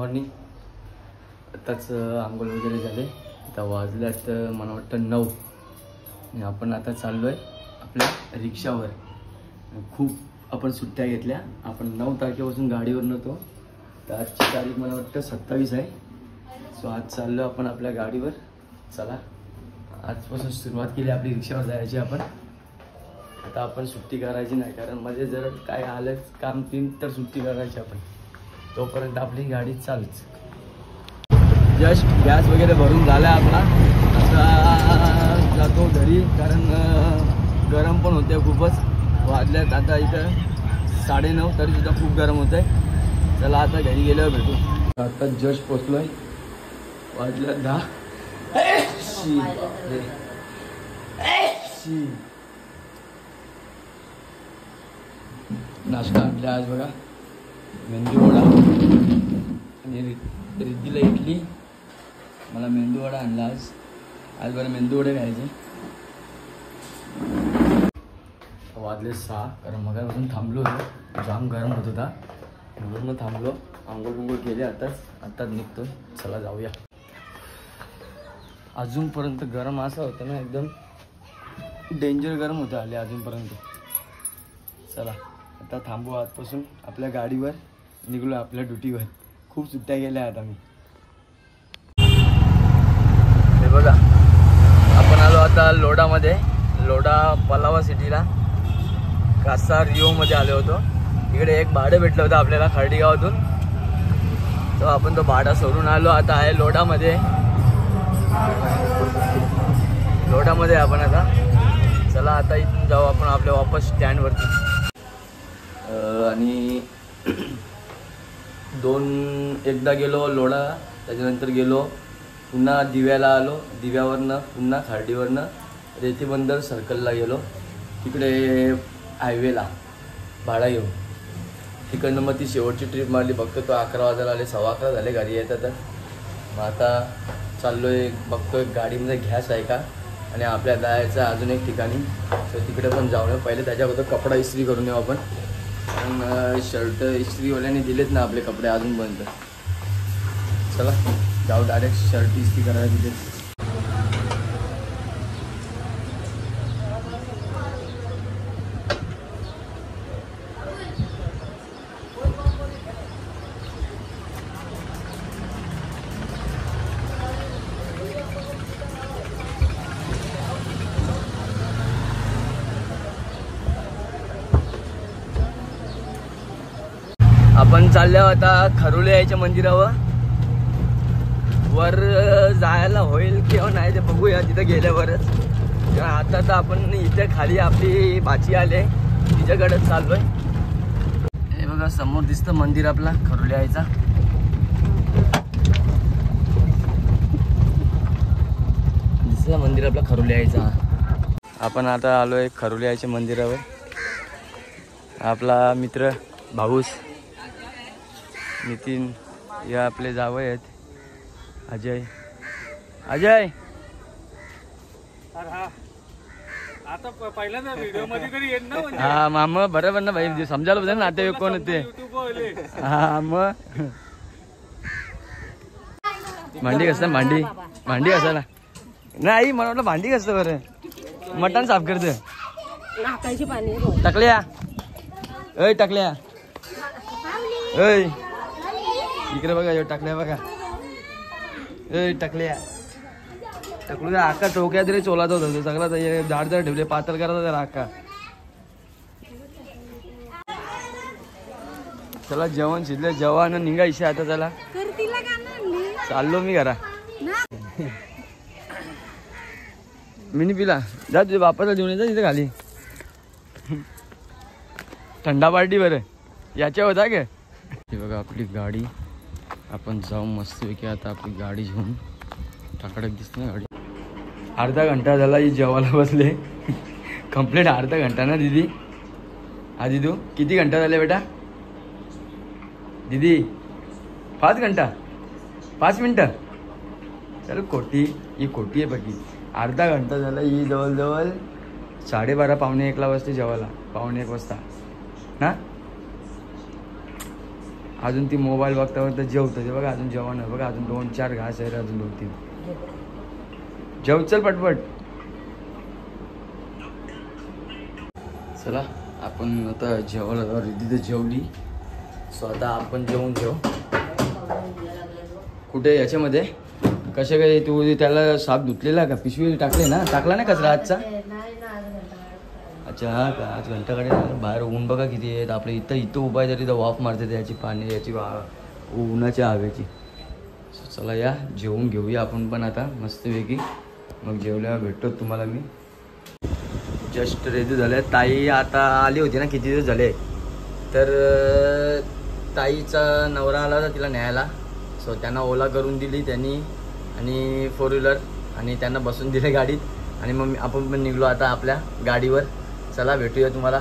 Morning. आताच आंघोळ वगैरे झाले. आता वाजल्यात मला वाटतं 9 आणि आपण आता चाललो आहे आपल्या रिक्षावर. खूप आपण सुट्ट्या घेतल्या. आपण 9 तारखेपासून गाडीवर नव्हतो, तर आजची तारीख मला वाटतं 27 आहे. सो आज चाललो आपण आपल्या गाडीवर. चला, आजपासून सुरुवात केली आपली रिक्षावर जायची. आता आपण सुट्टी करायची नाही, कारण मध्ये जर काय आलं काम तीन तर सुट्टी करायची आपण. तोपर्यंत आपली गाडी चालूच. जस्ट गॅस वगैरे भरून झाला आपला. आता जातो घरी, कारण गरम पण होते खूपच. वाजल्यात आता इथं 9:30 तरी सुद्धा खूप गरम होत आहे. चला आता घरी गेल्यावर भेटू. आता जस्ट पोचलोय. वाजल्यात 10. नाश्ता आणला आज बघा, मेंदू वडा आणि रिद्धीला इडली. मला मेंदू वडा आणला आज बरं मेंदू वडे खायचे. वाजले 6, कारण मगापासून थांबलो होतो, जाम गरम होत होता म्हणून थांबलो. आंघोळ केले आताच निघतो. चला जाऊया. अजूनपर्यंत गरम असं होतं ना, एकदम डेंजर गरम होतं आले अजूनपर्यंत. चला आता थांबू. आजपासून आपल्या गाडीवर निघलो आपल्या ड्युटीवर. खूप सुट्ट्या गेल्या आता मी. हे बघा, आपण आलो आता लोडामध्ये. लोडा पलावा सिटीला, कासा रिओमध्ये आलो होतो. इकडे एक भाडं भेटलं होतं आपल्याला खर्डी गावातून, तर आपण तो भाडा सोडून आलो. आता आहे लोडामध्ये आपण आता. चला आता इथून जाऊ आपण आपल्या वापस स्टँडवरती. आणि एकदा गेलो लोडा, त्याच्यानंतर गेलो पुन्हा दिव्याला आलो. दिव्यावरनं पुन्हा खार्डीवरनं रेतीबंदर सर्कलला गेलो. तिकडे हायवेला भाडा घेऊन तिकडनं मग ती शेवटची ट्रिप मारली. बघतो तो 11 वाजायला आले, 11:15 झाले घरी येतात. मग आता चाललोय, बघतोय गाडीमध्ये गॅस आहे का, आणि आपल्या जायचं अजून एक ठिकाणी, तर तिकडे पण जाऊन पहिले त्याच्या अगोदर कपडा इस्त्री करून येऊ आपण. कारण शर्ट इस्त्रीवाल्याने दिलेत ना आपले कपडे अजूनपर्यंत. चला जाऊ, डायरेक्ट शर्ट इस्त्री करायला दिलेत. आपण चाललो आता खरोले यायच्या मंदिरावर. वर जायला होईल किंवा नाही ते बघूया तिथं गेल्यावरच. आता तर आपण इथे खाली आपली बाची आले, तिच्याकडेच चाललोय. हे बघा समोर दिसतं मंदिर आपला खरोले यायचा. दिसतं मंदिर आपला खरोले यायचा. आपण आता आलोय खरोले यायच्या मंदिरावर. आपला मित्र भाऊस नितीन, या आपले जावई आहेत अजय. आता पहिल्यांदा व्हिडिओ मध्ये कधी येत ना. हा मामा बरोबर ना भाई, समजायला पाहिजे ना नातेवाईक कोण होते. हा मग भांडी कसं भांडी कसायला नाही, मला वाटलं भांडी कसं बरं. मटण साफ करते टाकल्या. अय टाकल्या, अय इकडे बघा, टाकल्या बघा. ए टाकल्या टाकलू आका चौक्यात रे चोलात होता सगळा. झाड जर ठेवले पातळ करायचा जरा आका. चला जेवण शिजले, जेवण निघायचे आता. चला चाललो मी घरा. मिनी पिला जा, तुझ्या बापाला घेऊन येतात तिथे खाली. थंडा पार्टी बरं याच्या होता का. हे बघा आपली गाडी. आपण जाऊ मस्तपैकी आता आपली गाडी घेऊन. टाकडक दिसते ना गाडी. अर्धा घंटा झाला ही जेवायला बसले. कंप्लीट अर्धा घंटा ना दीदी. हा दिदू किती घंटा झाले बेटा. दीदी 5 घंटा 5 मिनटं. चल खोटी ही खोटी आहे बाकी. अर्धा घंटा झाला ही जवळजवळ 12:30 पावणे 1 वाजता जेवायला. पावणे 1 वाजता ना. अजून ती मोबाईल बघता बघता जेवतं ते बघा. अजून जेवण आहे बघा. अजून 2-4 घास आहे अजून 2-3. जेव चल पटपट. चला आपण आता जेवायला रिधी तर जेवली. सो आता आपण जेवून घेऊ. कुठे याच्यामध्ये कसे काय तू त्याला साप धुतलेला का? पिशवी टाकले ना? टाकला नाही कचरा आजचा? अच्छा हा का? आज घंटाकडे बाहेर ऊन बघा किती आहेत. आपल्या इथं उभा आहे तरी तर वाफ मारते त्याची पाणी याची उन्हाच्या हवेची. चला या जेवून घेऊया आपण पण आता मस्तपैकी. मग जेवल्यावर भेटतो तुम्हाला मी. जस्ट रेडी झाले. ताई आता आली होती ना किती दिवस झाले. तर ताईचा नवरा आला होता तिला न्यायला. सो त्यांना ओला करून दिली त्यांनी आणि 4 व्हीलर आणि त्यांना बसून दिले गाडीत. आणि मग आपण पण निघलो आता आपल्या गाडीवर. चला भेटूया तुम्हाला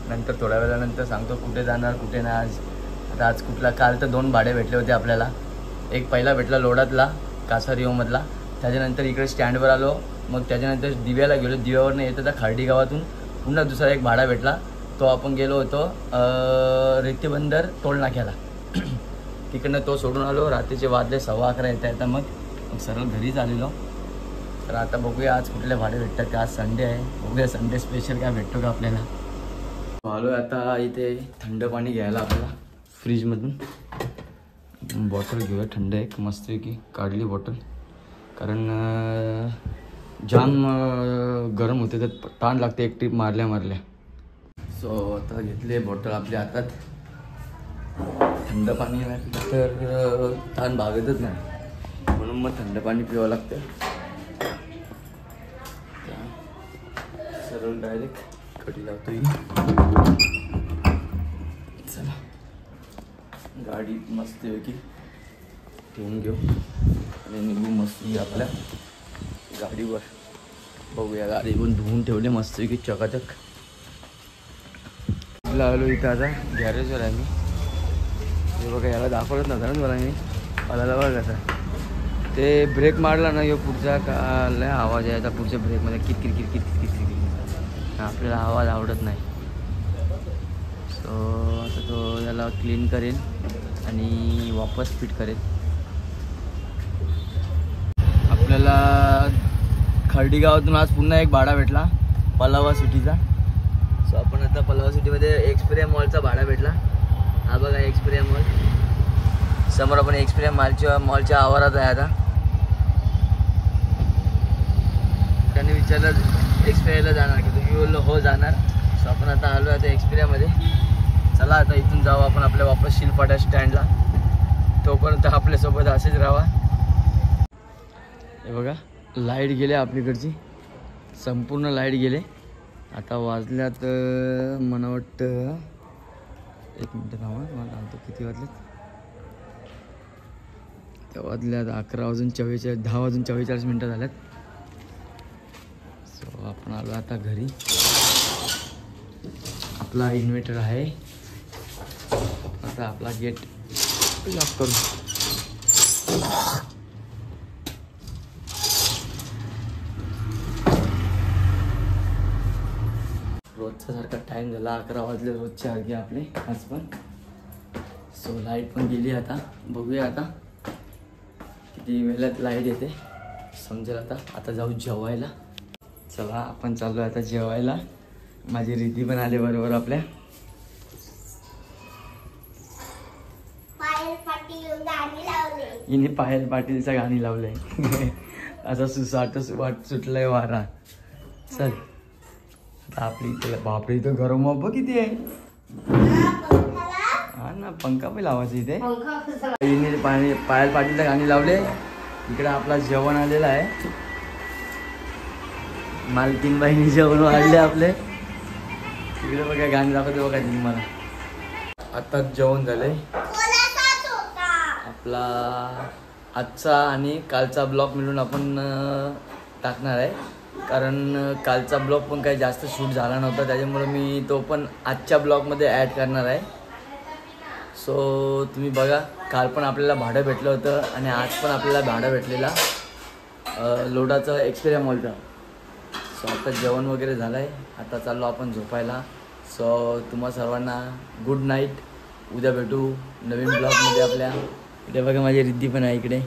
नंतर. थोड्या वेळानंतर सांगतो कुठे जाणार कुठे नाही आज. आता आज कुठला काल तर 2 भाडे भेटले होते आपल्याला. एक पहिला भेटला लोडातला कासारिओमधला. त्याच्यानंतर इकडे स्टँडवर आलो. मग त्याच्यानंतर दिव्याला गेलो. दिव्यावरनं येत होता खार्डी गावातून पुन्हा दुसरा एक भाडा भेटला. तो आपण गेलो होतो रेतीबंदर टोल नाक्याला. तिकडनं तो सोडून आलो. रात्रीचे वाजले 11:15 येता मग सरळ घरीच आलेलो. तर आता बघूया आज कुठले भाडे भेटतात का. आज संडे आहे. बघूया संडे स्पेशल काय भेटतो का आपल्याला. आलो आता इथे थंड पाणी घ्यायला आपल्याला फ्रीजमधून. बॉटल घेऊया थंड एक मस्तपैकी. काढली बॉटल कारण जाम गरम होते तर ताण लागते एक ट्रिप मारल्या. सो आता घेतले बॉटल आपल्या हातात. थंड पाणी नाही तर ताण भागतच नाही म्हणून मग थंड पाणी पिवावं लागतं. सरळ डायरेक्ट कटी लावतो. चला गाडी मस्तपैकी ठेवून घेऊ आणि निघू मस्त आपल्या गाडीवर. बघूया गाडी पण धुवून ठेवले मस्तपैकी चकाचक. आलो इथं आता गॅरेजवर आहे मी. हे बघा याला दाखवलंच नव्हतं ना मला मी. मला बघा कसं ते ब्रेक मारला ना. यो पुढचा का लय आवाज यायचा पुढच्या ब्रेकमध्ये. किरकिर किरकिर किरकिर किरकिर. आपल्याला आवाज आवडत नाही. सो आता तो याला क्लीन करेन आणि वापस फिट करेन. आपल्याला खर्डी गावातून आज पुन्हा एक भाडा भेटला पलावा सिटीचा. सो आपण आता पलावा सिटीमध्ये एक्सपिरिया मॉलचा भाडा भेटला. हा बघा एक्सपिरिया मॉल समोर. आपण एक्सपिरिया मॉलच्या आवारात आहे आता. त्यांनी विचारलं एक्सपिरियाला जाणार की तुम्ही बोललो हो जाणार. सो आपण आता आलो आता एक्सपिरियामध्ये. चला आता इथून जाऊ आपण आपल्या वापस शिलपाटा स्टँडला. तोपर्यंत आपल्यासोबत असेच राहा. हे बघा लाईट गेले आपल्याकडची. संपूर्ण लाईट गेले. आता वाजल्यात मला वाटतं 1 मिनटं थांबा मला सांगतो किती वाजलेत. त्या वाजल्यात 11:44 10:44 झाल्यात. सो आपण आलो आता घरी. आपला इन्व्हर्टर आहे. आता आपला गेट लॉक करू. रोजचा सारखा टाइम झाला 11 वाजले रोजचे सारखे आपले आज पण. सो लाईट पण गेली आता. बघूया आता किती वेळात लाईट येते समजेल. आता जाऊ जेवायला. चला आपण चाललो आता जेवायला. माझी रिधी पण आले बरोबर आपल्या. हिने पायल पाटीलचं गाणी लावलंय. असं वाट सुटलंय वारा. चल आता आपली इथे बापरे इथं गरम बघ किती आहे. हा ना पंखा पण लावायचं इथे. हिने पायल पाटीलचं गाणी लावले. इकडे आपला जेवण आलेलं आहे. मालकीन बाईने जेवण वाढले आपले. तिकडे बघा गाणी दाखवते बघा तुम्ही मला. आताच जेवण झालंय. आपला आजचा आणि कालचा ब्लॉग मिळून आपण टाकणार आहे. कारण कालचा ब्लॉग पण काही जास्त शूट झाला नव्हता त्याच्यामुळे मी तो पण आजच्या ब्लॉगमध्ये ॲड करणार आहे. सो तुम्ही बघा काल पण आपल्याला भाडं भेटलं होतं आणि आज पण आपल्याला भाडं भेटलेला लोडाचं एक्सपिरिया मॉलचा. सो आता जेवण वगैरे झालं आहे. आता चाललो आपण झोपायला. सो तुम्हा सर्वांना गुड नाईट. उद्या भेटू नवीन ब्लॉगमध्ये आपल्या. इथे बघा माझी रिद्धी पण आहे इकडे.